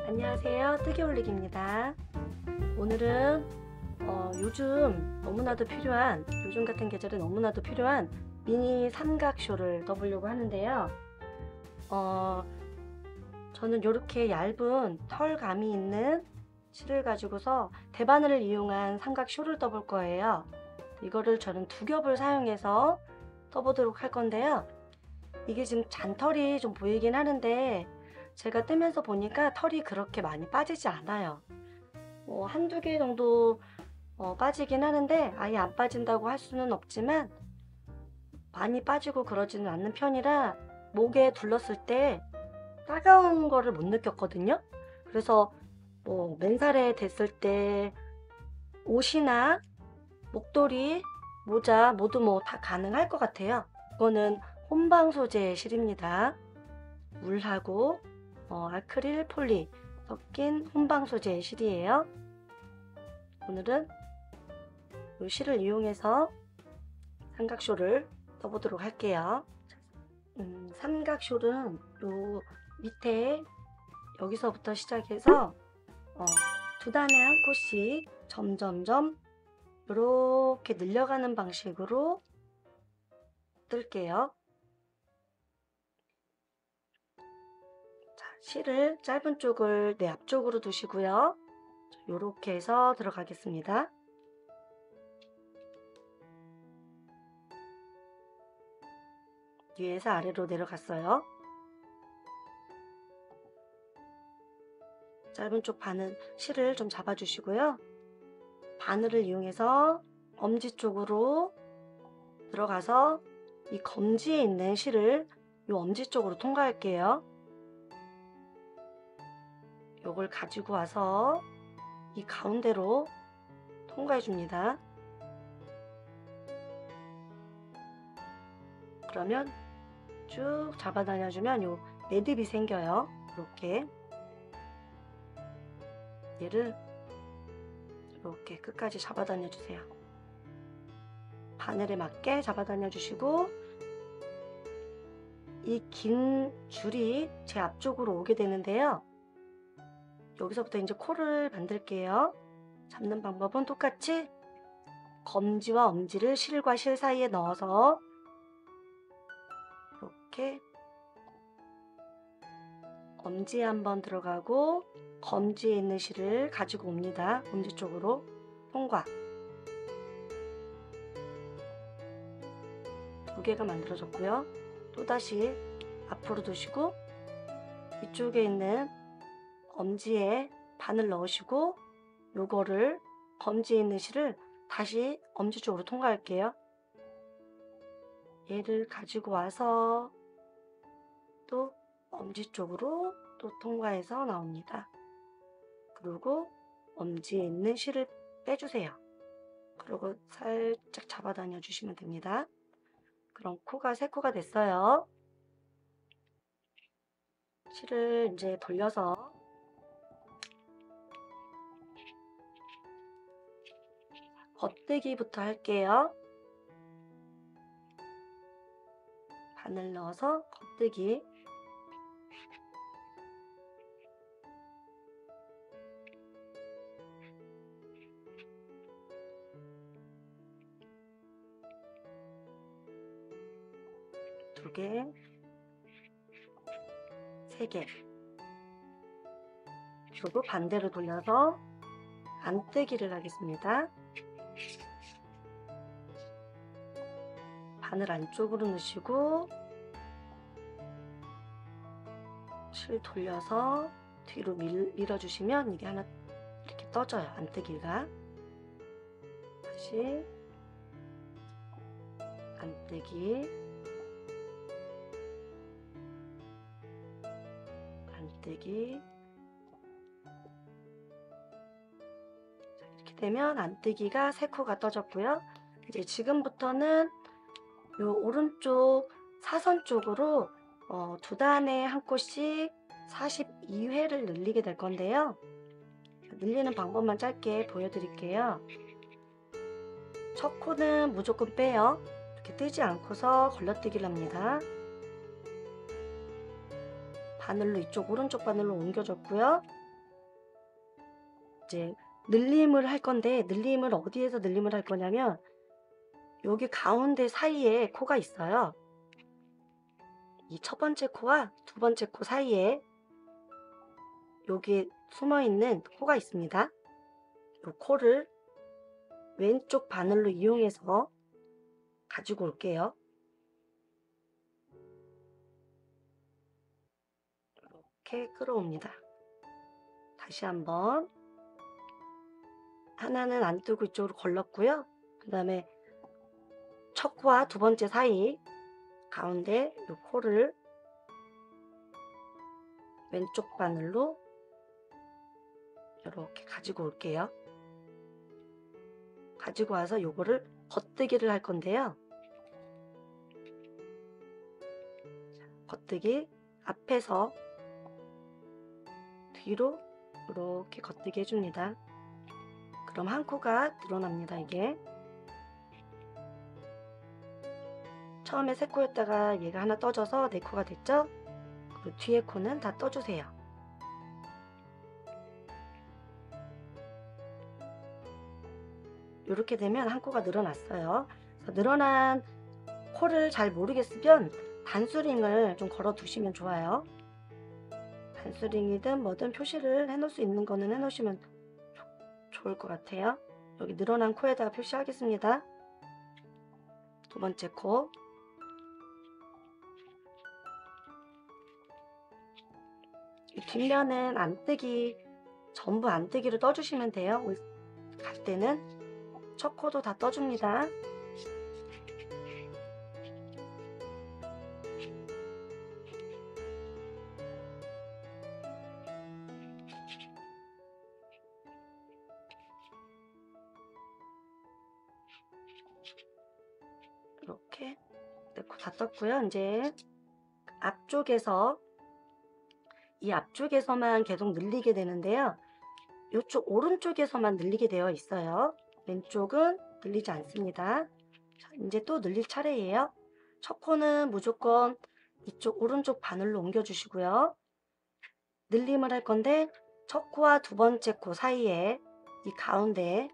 안녕하세요. 뜨개 올리기입니다. 오늘은 요즘 너무나도 필요한, 요즘 같은 계절에 너무나도 필요한 미니 삼각쇼를 떠보려고 하는데요. 저는 이렇게 얇은 털감이 있는 실을 가지고서 대바늘을 이용한 삼각쇼를 떠볼 거예요. 이거를 저는 두 겹을 사용해서 떠보도록 할 건데요. 이게 지금 잔털이 좀 보이긴 하는데 제가 뜨면서 보니까 털이 그렇게 많이 빠지지 않아요. 한두 개 정도 빠지긴 하는데 아예 안 빠진다고 할 수는 없지만 많이 빠지고 그러지는 않는 편이라 목에 둘렀을 때 따가운 거를 못 느꼈거든요. 그래서 맨살에 댔을 때 옷이나 목도리, 모자 모두 다 가능할 것 같아요. 이거는 혼방 소재의 실입니다. 물하고 아크릴 폴리 섞인 혼방 소재의 실이에요. 오늘은 이 실을 이용해서 삼각쇼를 떠보도록 할게요. 삼각쇼는 요 밑에 여기서부터 시작해서 두 단에 한 코씩 점점점 이렇게 늘려가는 방식으로 뜰게요. 자, 실을 짧은 쪽을 내 앞쪽으로 두시고요. 이렇게 해서 들어가겠습니다. 위에서 아래로 내려갔어요. 짧은 쪽 바늘 실을 좀 잡아주시고요. 바늘을 이용해서 엄지 쪽으로 들어가서 이 검지에 있는 실을 이 엄지 쪽으로 통과할게요. 요걸 가지고 와서 이 가운데로 통과해 줍니다. 그러면 쭉 잡아다녀 주면 요 매듭이 생겨요. 이렇게 얘를 이렇게 끝까지 잡아다녀 주세요. 바늘에 맞게 잡아다녀 주시고 이 긴 줄이 제 앞쪽으로 오게 되는데요. 여기서부터 이제 코를 만들게요. 잡는 방법은 똑같이 검지와 엄지를 실과 실 사이에 넣어서 이렇게 엄지에 한번 들어가고 검지에 있는 실을 가지고 옵니다. 엄지 쪽으로 통과. 두 개가 만들어졌고요. 또다시 앞으로 두시고 이쪽에 있는 엄지에 바늘 넣으시고 요거를 검지에 있는 실을 다시 엄지 쪽으로 통과할게요. 얘를 가지고 와서 또 엄지 쪽으로 또 통과해서 나옵니다. 그리고 엄지에 있는 실을 빼주세요. 그리고 살짝 잡아다녀 주시면 됩니다. 그럼 코가 세 코가 됐어요. 실을 이제 돌려서 겉대기부터 할게요. 바늘 넣어서 겉대기. 두 개, 세 개. 그리고 반대로 돌려서 안뜨기를 하겠습니다. 바늘 안쪽으로 넣으시고 실 돌려서 뒤로 밀어주시면 이게 하나 이렇게 떠져요. 안뜨기가. 다시 안뜨기, 안뜨기. 자, 이렇게 되면 안뜨기가 세 코가 떠졌고요. 이제 지금부터는 요 오른쪽 사선 쪽으로 두 단에 한 코씩 42회를 늘리게 될 건데요. 늘리는 방법만 짧게 보여드릴게요. 첫 코는 무조건 빼요. 이렇게 뜨지 않고서 걸러뜨기를 합니다. 바늘로 이쪽 오른쪽 바늘로 옮겨줬고요. 이제 늘림을 할 건데, 늘림을 어디에서 늘림을 할 거냐면 여기 가운데 사이에 코가 있어요. 이 첫 번째 코와 두 번째 코 사이에 여기에 숨어 있는 코가 있습니다. 이 코를 왼쪽 바늘로 이용해서 가지고 올게요. 이렇게 끌어옵니다. 다시 한번. 하나는 안 뜨고 이쪽으로 걸렀고요. 그 다음에 첫 코와 두 번째 사이 가운데 이 코를 왼쪽 바늘로 이렇게 가지고 올게요. 가지고 와서 요거를 겉뜨기를 할 건데요. 겉뜨기 앞에서 뒤로 이렇게 겉뜨기 해줍니다. 그럼 한 코가 늘어납니다. 이게 처음에 세 코였다가 얘가 하나 떠져서 네 코가 됐죠? 그리고 뒤에 코는 다 떠주세요. 이렇게 되면 한 코가 늘어났어요. 그래서 늘어난 코를 잘 모르겠으면 단수링을 좀 걸어 두시면 좋아요. 단수링이든 뭐든 표시를 해 놓을 수 있는 거는 해 놓으시면 좋을 것 같아요. 여기 늘어난 코에다가 표시하겠습니다. 두 번째 코, 이 뒷면은 안뜨기, 전부 안뜨기로 떠주시면 돼요. 갈 때는 첫 코도 다 떠줍니다. 이렇게 네 코 다 떴고요. 이제 앞쪽에서 이 앞쪽에서만 계속 늘리게 되는데요. 이쪽 오른쪽에서만 늘리게 되어 있어요. 왼쪽은 늘리지 않습니다. 자, 이제 또 늘릴 차례예요. 첫 코는 무조건 이쪽 오른쪽 바늘로 옮겨 주시고요. 늘림을 할 건데 첫 코와 두 번째 코 사이에 이 가운데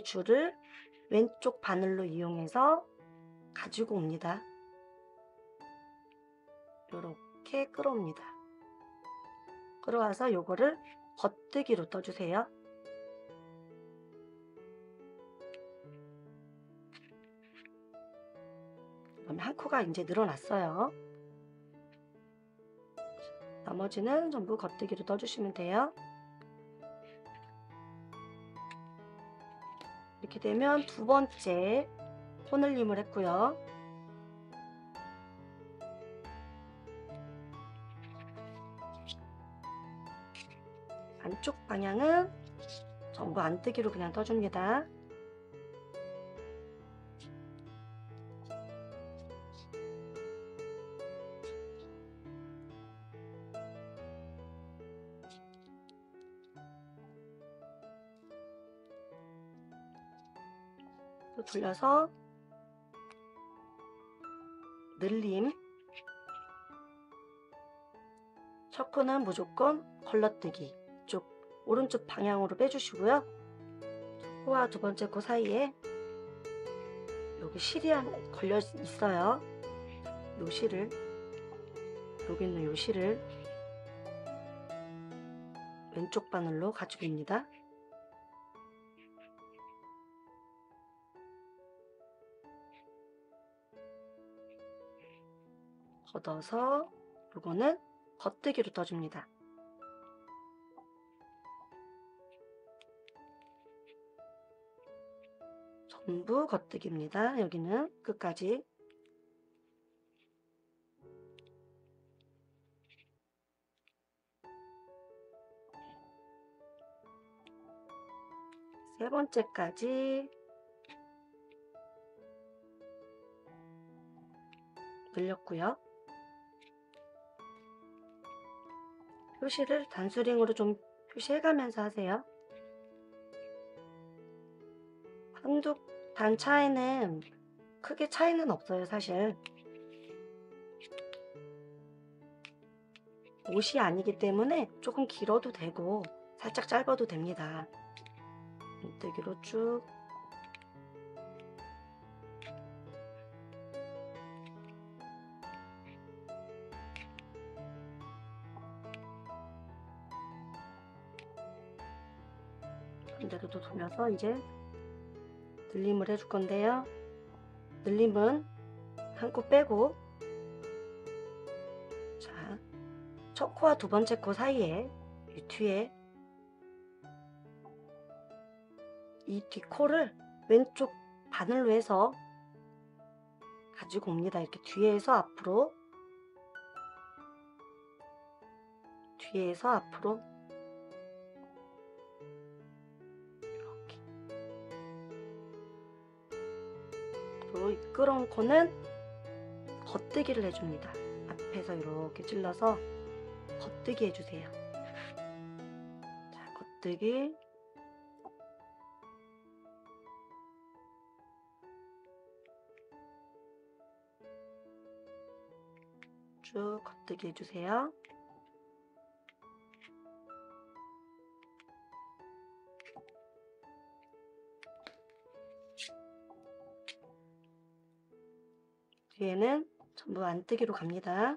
줄을 왼쪽 바늘로 이용해서 가지고 옵니다. 이렇게 끌어옵니다. 끌어와서 요거를 겉뜨기로 떠주세요. 그러면 한 코가 이제 늘어났어요. 나머지는 전부 겉뜨기로 떠주시면 돼요. 이렇게 되면 두 번째 코늘림을 했고요. 안쪽 방향은 전부 안뜨기로 그냥 떠줍니다. 또 돌려서 늘림. 첫 코는 무조건 걸러뜨기. 이쪽 오른쪽 방향으로 빼주시고요. 첫 코와 두 번째 코 사이에 여기 실이 걸려 있어요. 요 실을, 여기 있는 요 실을 왼쪽 바늘로 가지고 옵니다. 걷어서 요거는 겉뜨기로 떠줍니다. 전부 겉뜨기입니다. 여기는 끝까지. 세 번째까지 늘렸고요. 표시를 단수링으로 좀 표시해가면서 하세요. 한두 단 차이는 크게 차이는 없어요, 사실. 옷이 아니기 때문에 조금 길어도 되고 살짝 짧아도 됩니다. 눈뜨기로 쭉. 반대로도 돌려서 이제 늘림을 해줄 건데요. 늘림은 한 코 빼고, 자, 첫 코와 두 번째 코 사이에 이 뒤에 이 뒷코를 왼쪽 바늘로 해서 가지고 옵니다. 이렇게 뒤에서 앞으로, 뒤에서 앞으로 이렇게. 그리고 이 끌어온 코는 겉뜨기를 해줍니다. 앞에서 이렇게 찔러서 겉뜨기 해주세요. 자, 겉뜨기. 쭉 겉뜨기 해주세요. 뒤에는 전부 안뜨기로 갑니다.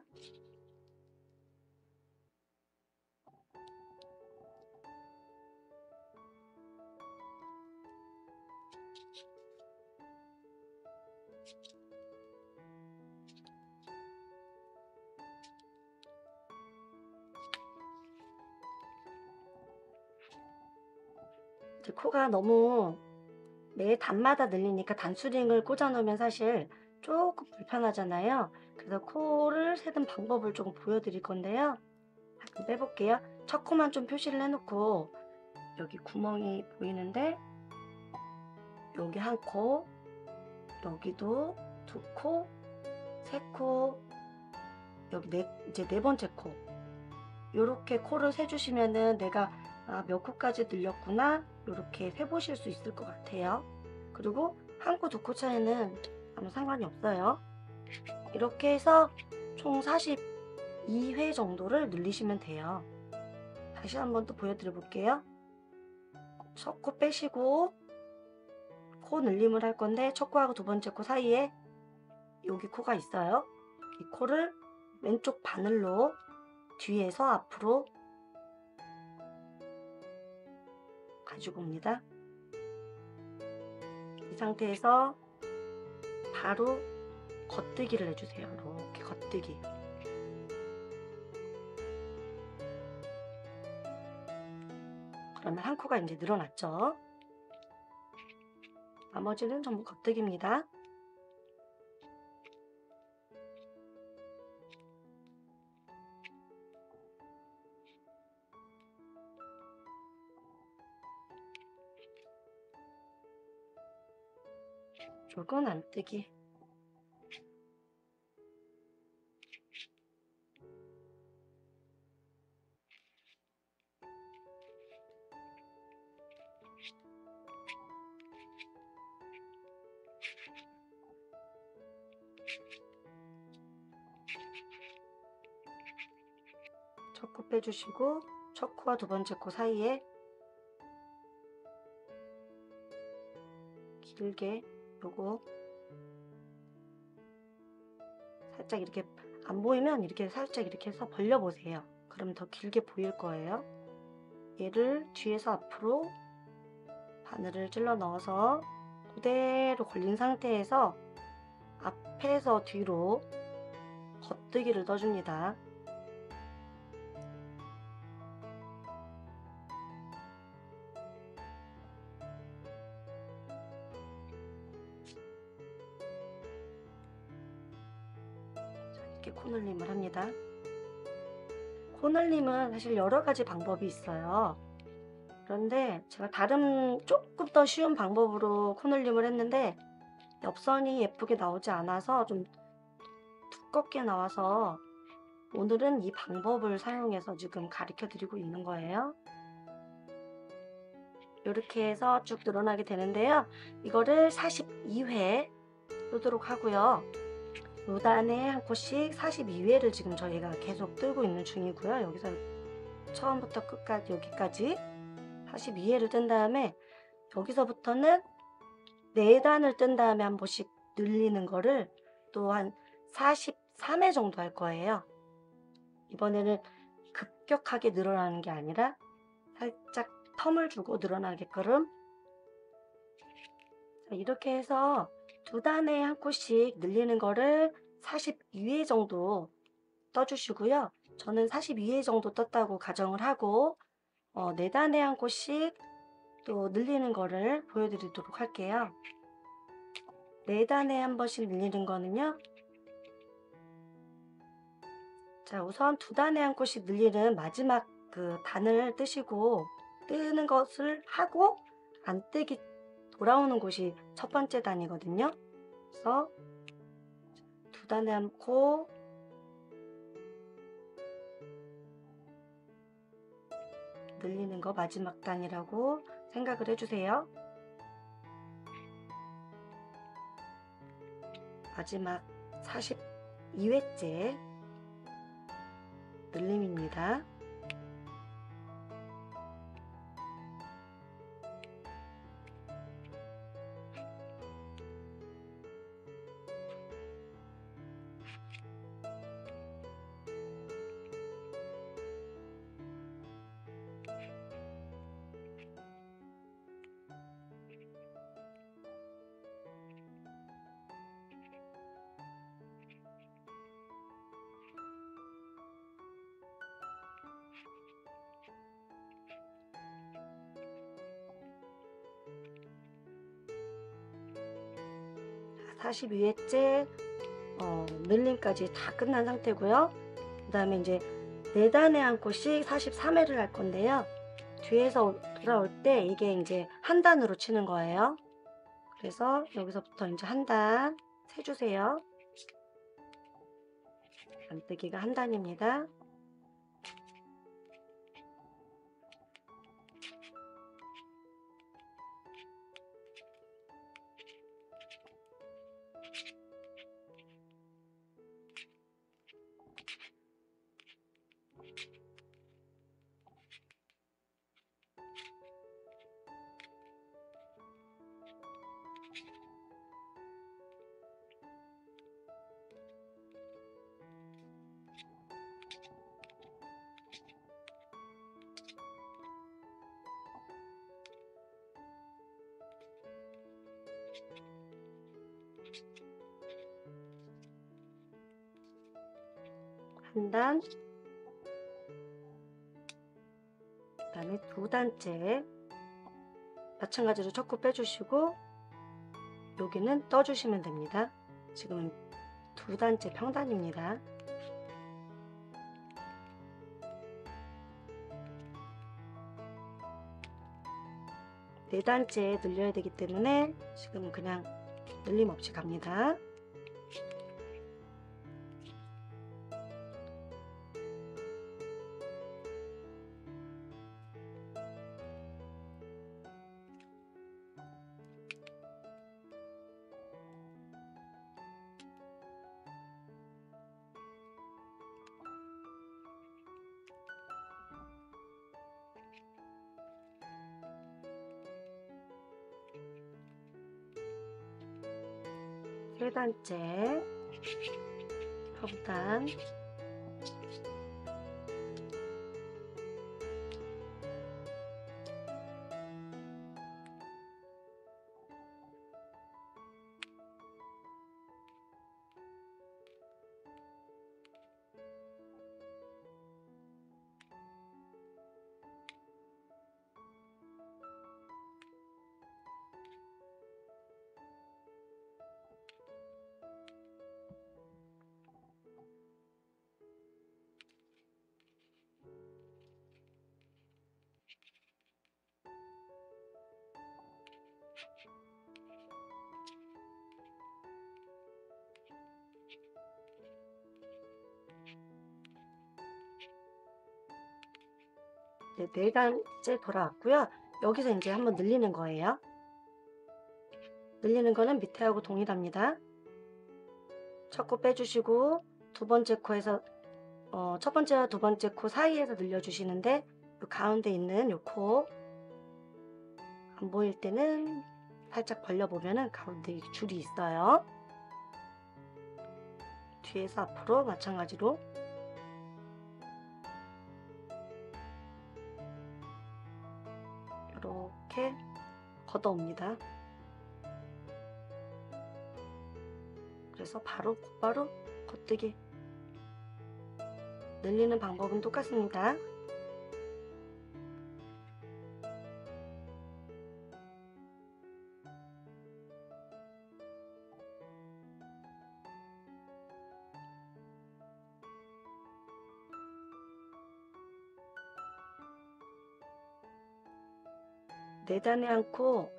이제 코가 너무 매 단마다 늘리니까 단수링을 꽂아 놓으면 사실 조금 불편하잖아요. 그래서 코를 세는 방법을 조금 보여드릴 건데요. 잠깐 빼볼게요. 첫 코만 좀 표시를 해놓고, 여기 구멍이 보이는데 여기 한 코, 여기도 두 코, 세 코, 여기 이제 네 번째 코, 요렇게 코를 세주시면은 내가 몇 코까지 늘렸구나 요렇게 세보실 수 있을 것 같아요. 그리고 한 코, 두 코 차이는 아무 상관이 없어요. 이렇게 해서 총 42회 정도를 늘리시면 돼요. 다시 한번 또 보여드려 볼게요. 첫 코 빼시고 코 늘림을 할 건데, 첫 코하고 두 번째 코 사이에 여기 코가 있어요. 이 코를 왼쪽 바늘로 뒤에서 앞으로 가지고 옵니다. 이 상태에서 바로 겉뜨기를 해주세요. 이렇게 겉뜨기. 그러면 한 코가 이제 늘어났죠. 나머지는 전부 겉뜨기입니다. 이쪽은 안뜨기. 첫 코 빼주시고, 첫 코와 두 번째 코 사이에 길게 요거 살짝 이렇게, 안 보이면 이렇게 살짝 이렇게 해서 벌려 보세요. 그러면 더 길게 보일 거예요. 얘를 뒤에서 앞으로 바늘을 찔러 넣어서 그대로 걸린 상태에서 앞에서 뒤로 겉뜨기를 떠줍니다. 이렇게 코늘림을 합니다. 코늘림은 사실 여러 가지 방법이 있어요. 그런데 제가 다른 조금 더 쉬운 방법으로 코늘림을 했는데 옆선이 예쁘게 나오지 않아서 좀 두껍게 나와서 오늘은 이 방법을 사용해서 지금 가르쳐 드리고 있는 거예요. 이렇게 해서 쭉 늘어나게 되는데요. 이거를 42회 뜨도록 하고요. 요단에 한 코씩 42회를 지금 저희가 계속 뜨고 있는 중이고요. 여기서 처음부터 끝까지 여기까지 42회를 뜬 다음에 여기서부터는 4단을 뜬 다음에 한 번씩 늘리는 거를 또 한 43회 정도 할 거예요. 이번에는 급격하게 늘어나는 게 아니라 살짝 텀을 주고 늘어나게끔. 이렇게 해서 2단에 한 코씩 늘리는 거를 42회 정도 떠주시고요. 저는 42회 정도 떴다고 가정을 하고 4단에 한 코씩 또 늘리는 거를 보여드리도록 할게요. 4단에 한 번씩 늘리는 거는요. 자, 우선 2단에 한 코씩 늘리는 마지막 그 단을 뜨시고 뜨는 것을 하고 안 뜨기 돌아오는 곳이 첫 번째 단이거든요. 그래서 2단에 한 코 늘리는 거 마지막 단이라고 생각을 해주세요. 마지막 42회째 늘림입니다. 자, 42회째 늘림까지 다 끝난 상태고요. 그 다음에 이제 4단에 한 코씩 43회를 할 건데요. 뒤에서 돌아올 때 이게 이제 한 단으로 치는 거예요. 그래서 여기서부터 이제 한 단 세주세요. 안뜨기가 한 단입니다. 한 단, 그 다음에 2단째 마찬가지로 첫 코 빼주시고 여기는 떠주시면 됩니다. 지금 2단째 평단입니다. 네 단째 늘려야 되기 때문에 지금 그냥 늘림 없이 갑니다. 세 단째 평단, 네 단째 돌아왔고요. 여기서 이제 한번 늘리는 거예요. 늘리는 거는 밑에하고 동일합니다. 첫 코 빼주시고 두 번째 코에서 첫 번째와 두 번째 코 사이에서 늘려주시는데 이 가운데 있는 이 코 안 보일 때는 살짝 벌려보면은 가운데 줄이 있어요. 뒤에서 앞으로 마찬가지로 이렇게 걷어옵니다. 그래서 곧바로 겉뜨기 늘리는 방법은 똑같습니다. 내단에 않고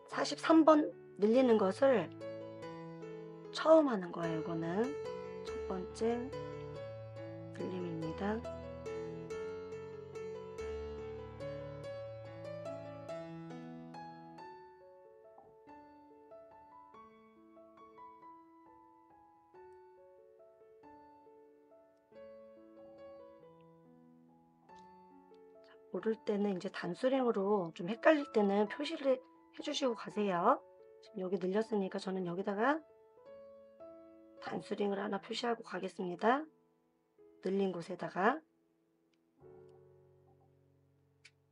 43번 늘리는 것을 처음 하는 거예요. 이거는 첫 번째 늘림입니다. 모를 때는 이제 단수령으로 좀 헷갈릴 때는 표시를 해주시고 가세요. 지금 여기 늘렸으니까 저는 여기다가 단수령을 하나 표시하고 가겠습니다. 늘린 곳에다가.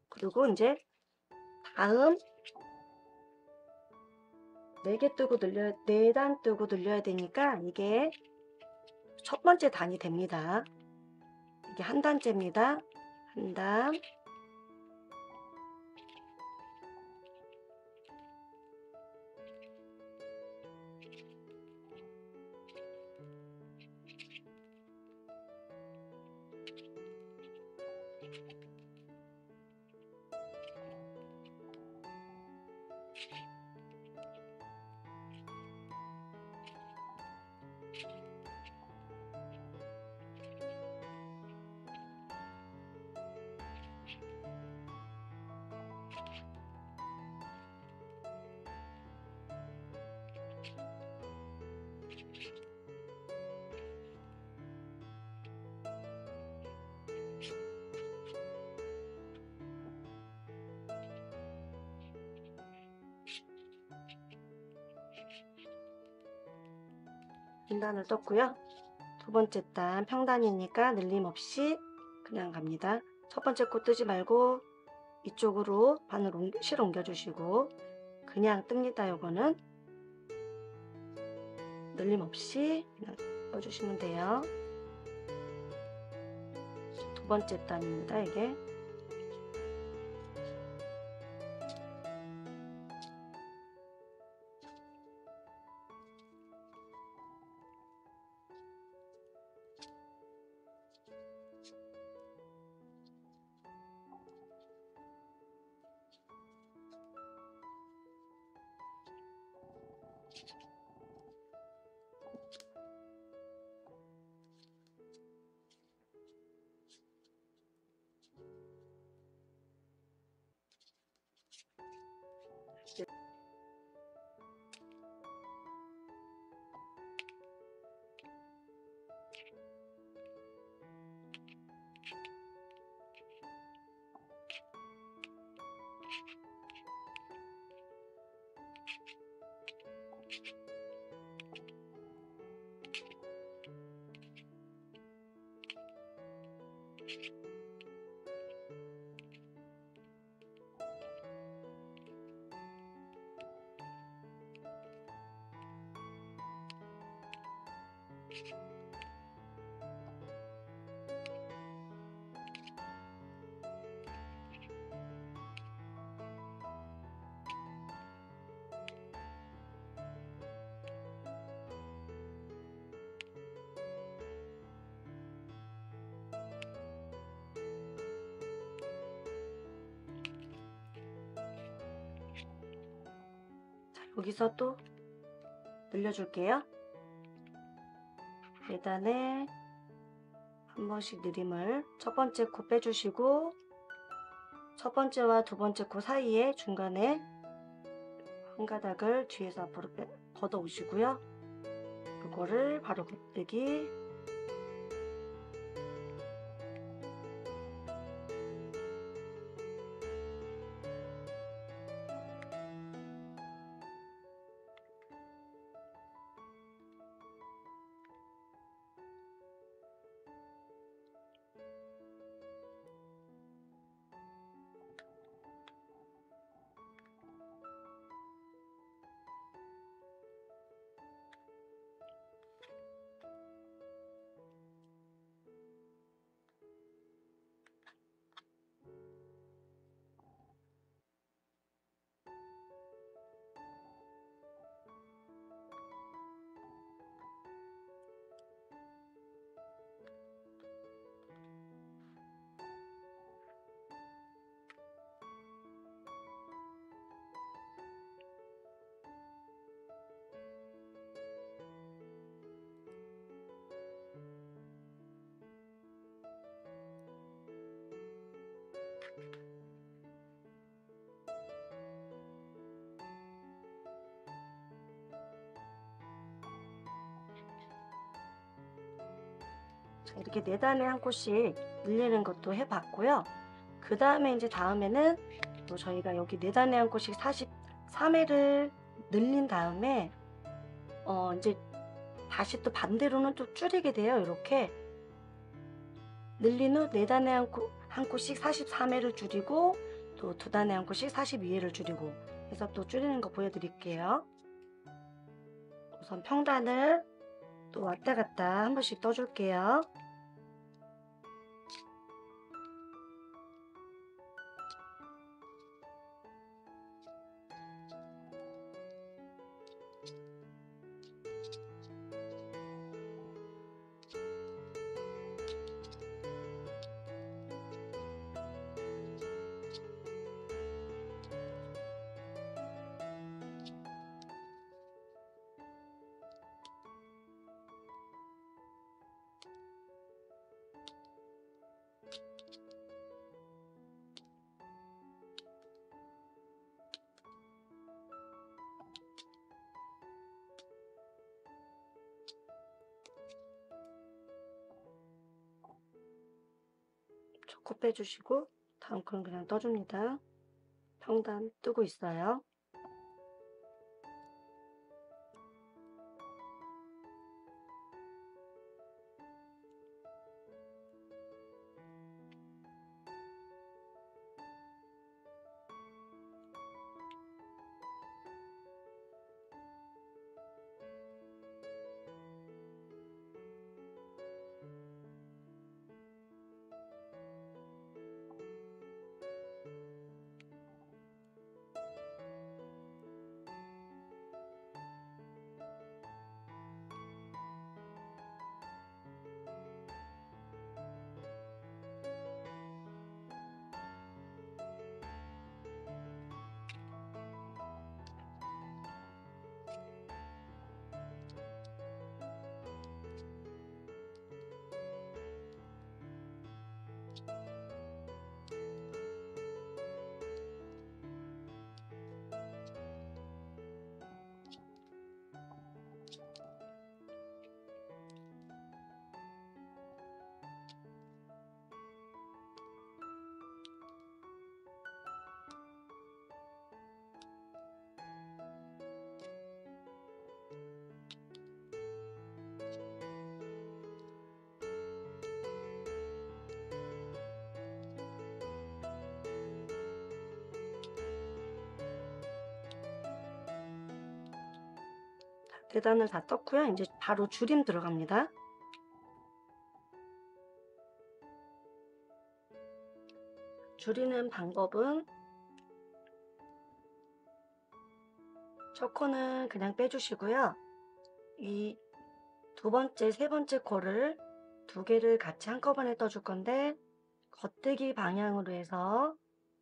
그리고 이제 다음 4개 뜨고 늘려야, 4단 뜨고 늘려야 되니까 이게 첫 번째 단이 됩니다. 이게 한 단째입니다. 한 단. 한 단을 떴고요. 두 번째 단 평단이니까 늘림 없이 그냥 갑니다. 첫 번째 코 뜨지 말고 이쪽으로 실 옮겨주시고 그냥 뜹니다. 요거는 늘림 없이 그냥 떠주시면 돼요. 두 번째 단입니다. 이게 여기서 또 늘려줄게요. 계단에 한 번씩 늘림을 첫 번째 코 빼주시고 첫 번째와 두 번째 코 사이에 중간에 한 가닥을 뒤에서 앞으로 걷어 오시고요. 이거를 바로 겉뜨기 자, 이렇게 4단에 한 콧씩 늘리는 것도 해봤고요. 그 다음에 이제 다음에는 또 저희가 여기 4단에 한 콧씩 43회를 늘린 다음에 이제 다시 또 반대로는 또 줄이게 돼요. 이렇게 늘린 후 4단에 한 콧씩 43회를 줄이고 또 2단에 한 콧씩 42회를 줄이고 해서 또 줄이는 거 보여드릴게요. 우선 평단을 또 왔다 갔다 한 번씩 떠줄게요. 초코 빼주시고 다음 건 그냥 떠줍니다. 평단 뜨고 있어요. 대단을 다 떴고요. 이제 바로 줄임 들어갑니다. 줄이는 방법은 첫 코는 그냥 빼주시고요. 이 두 번째, 세 번째 코를 2개를 같이 한꺼번에 떠줄 건데 겉뜨기 방향으로 해서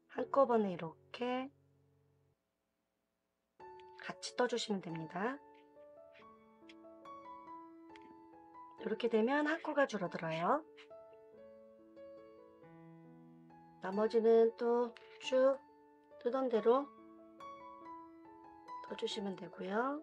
한꺼번에 이렇게 같이 떠주시면 됩니다. 이렇게 되면 한 코가 줄어들어요. 나머지는 또 쭉 뜨던 대로 떠주시면 되고요.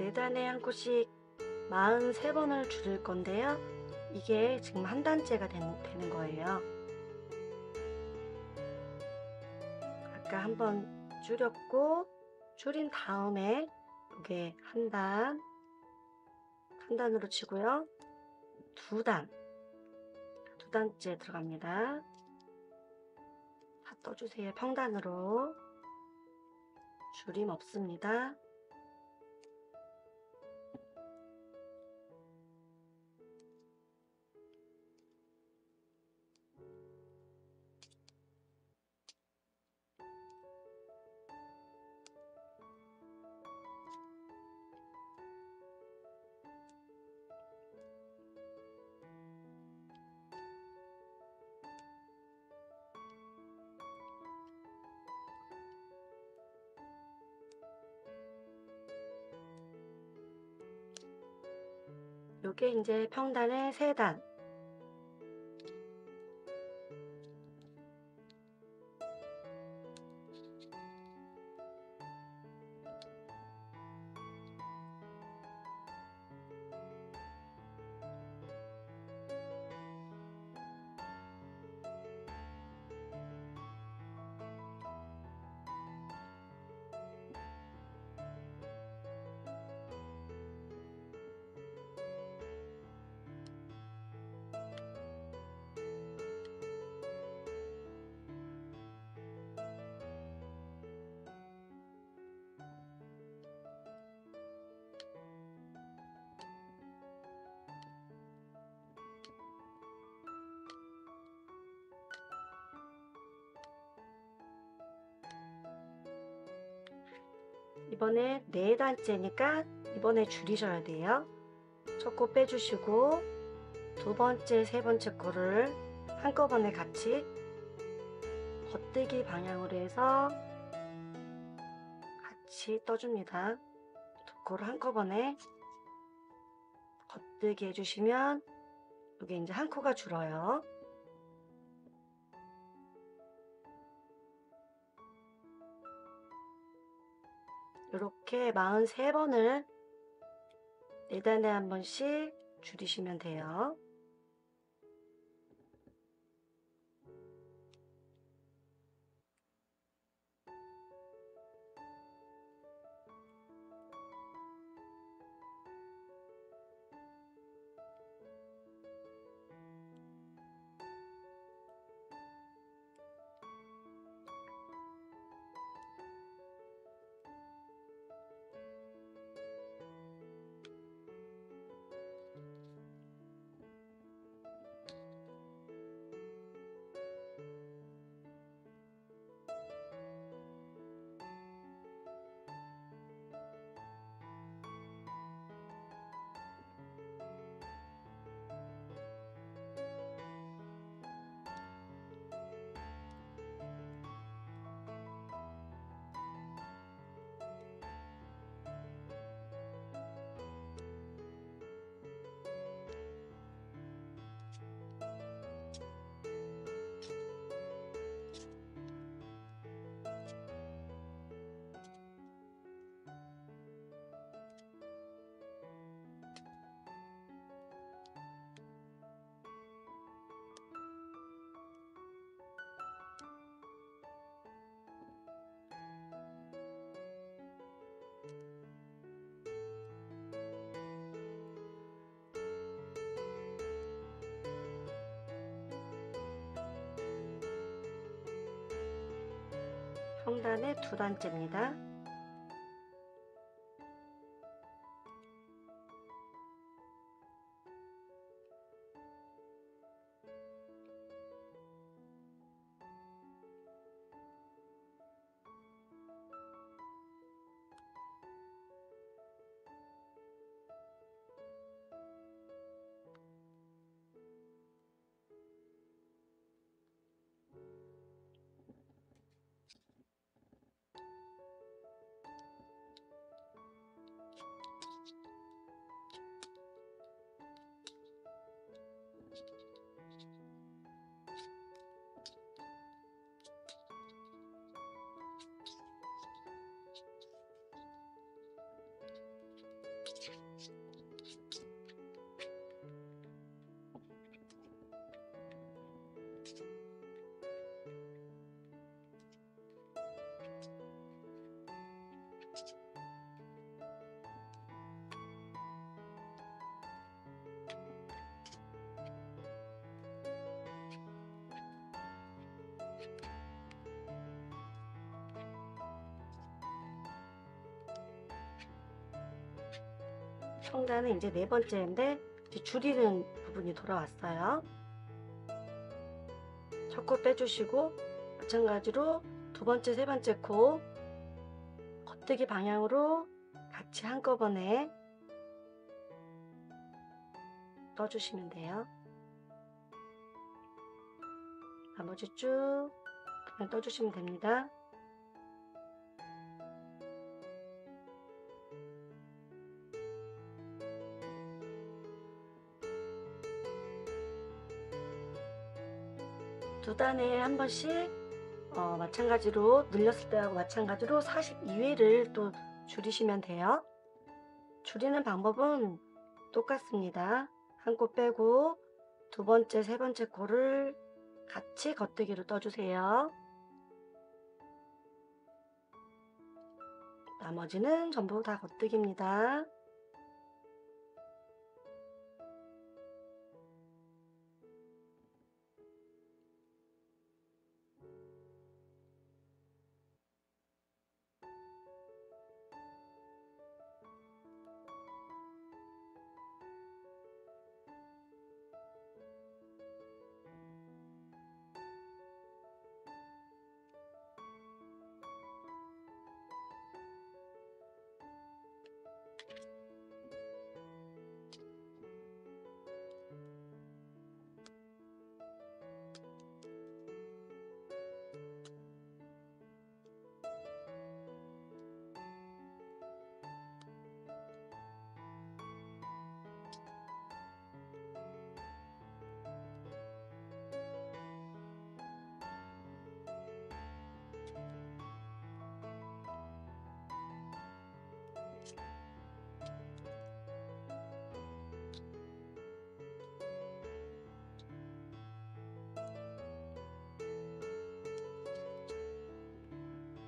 네 단에 한 코씩 43번을 줄일 건데요. 이게 지금 한 단째가 되는 거예요. 아까 한번 줄였고 줄인 다음에 이게 한 단, 한 단으로 치고요. 두 단째 들어갑니다. 다 떠주세요. 평단으로. 줄임 없습니다. 요게 이제 평단의 3단. 이번에 4단째니까 이번에 줄이셔야 돼요. 첫 코 빼주시고 두 번째, 세 번째 코를 한꺼번에 같이 겉뜨기 방향으로 해서 같이 떠줍니다. 두 코를 한꺼번에 겉뜨기 해주시면 이게 이제 한 코가 줄어요. 이렇게 43번을 4단에 한 번씩 줄이시면 돼요. 평단의 2단째입니다. 청단은 이제 네 번째인데 이제 줄이는 부분이 돌아왔어요. 첫 코 빼주시고 마찬가지로 두 번째, 세 번째 코 겉뜨기 방향으로 같이 한꺼번에 떠주시면 돼요. 나머지 쭉 그냥 떠주시면 됩니다. 두 단에 한 번씩 마찬가지로 늘렸을 때하고 마찬가지로 42회를 또 줄이시면 돼요. 줄이는 방법은 똑같습니다. 한 코 빼고 두 번째, 세 번째 코를 같이 겉뜨기로 떠주세요. 나머지는 전부 다 겉뜨기입니다.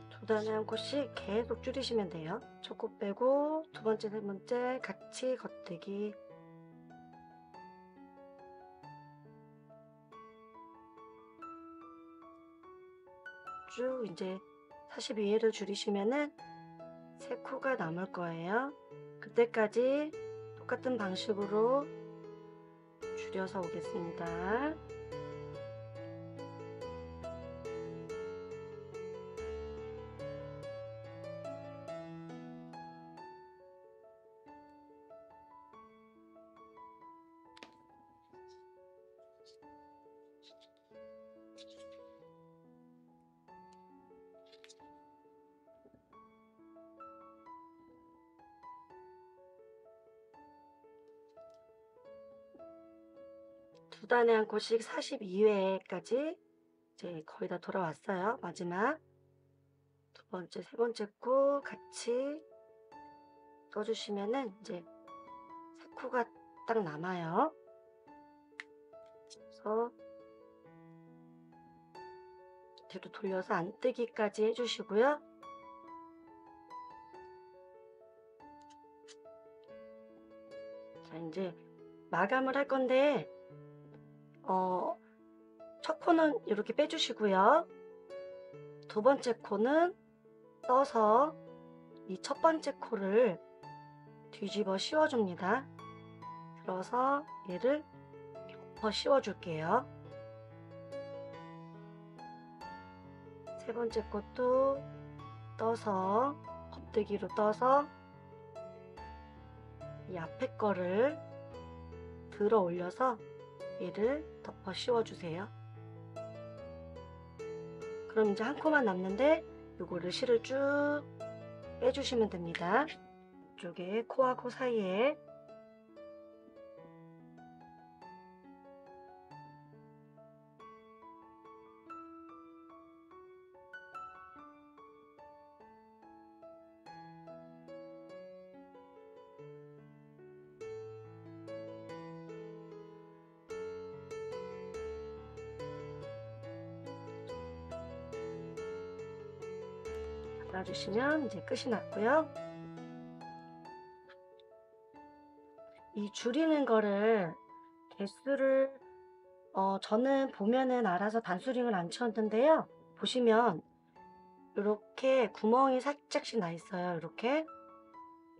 두 단에 한 코씩 계속 줄이시면 돼요. 첫 코 빼고 두 번째, 세 번째 같이 겉뜨기. 쭉 이제 42회를 줄이시면은 세 코가 남을 거예요. 그때까지 똑같은 방식으로 줄여서 오겠습니다. 두 단에 한 코씩 42회까지 이제 거의 다 돌아왔어요. 마지막 두 번째, 세 번째 코 같이 떠주시면은 이제 세 코가 딱 남아요. 그래서 뒤로 돌려서 안 뜨기까지 해주시고요. 자, 이제 마감을 할 건데 첫 코는 이렇게 빼주시고요. 두 번째 코는 떠서 이 첫 번째 코를 뒤집어 씌워줍니다. 들어서 얘를 덮어 씌워줄게요. 세 번째 것도 떠서 겉뜨기로 떠서 이 앞에 거를 들어 올려서 얘를 덮어 씌워주세요. 그럼 이제 한 코만 남는데 요거를 실을 쭉 빼주시면 됩니다. 이쪽에 코와 코 사이에 달아주시면 이제 끝이 났고요. 이 줄이는 거를 개수를 저는 보면은 알아서 반수링을 안 채웠는데요. 보시면 이렇게 구멍이 살짝씩 나 있어요. 이렇게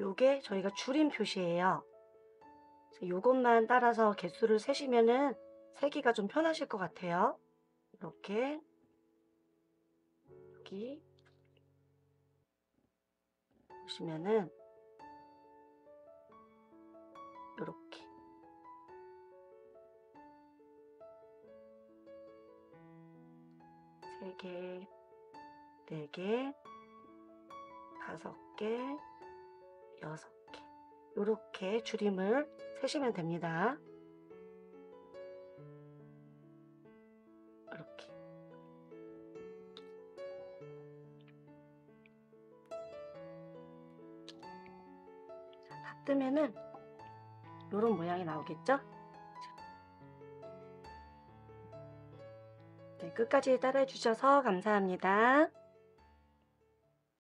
요게 저희가 줄임 표시예요. 요것만 따라서 개수를 세시면은 세기가 좀 편하실 것 같아요. 이렇게 여기 보시면은 요렇게 3개, 4개, 5개, 6개 요렇게 줄임을 세시면 됩니다. 이렇게 다 뜨면은 요런 모양이 나오겠죠? 네, 끝까지 따라해 주셔서 감사합니다.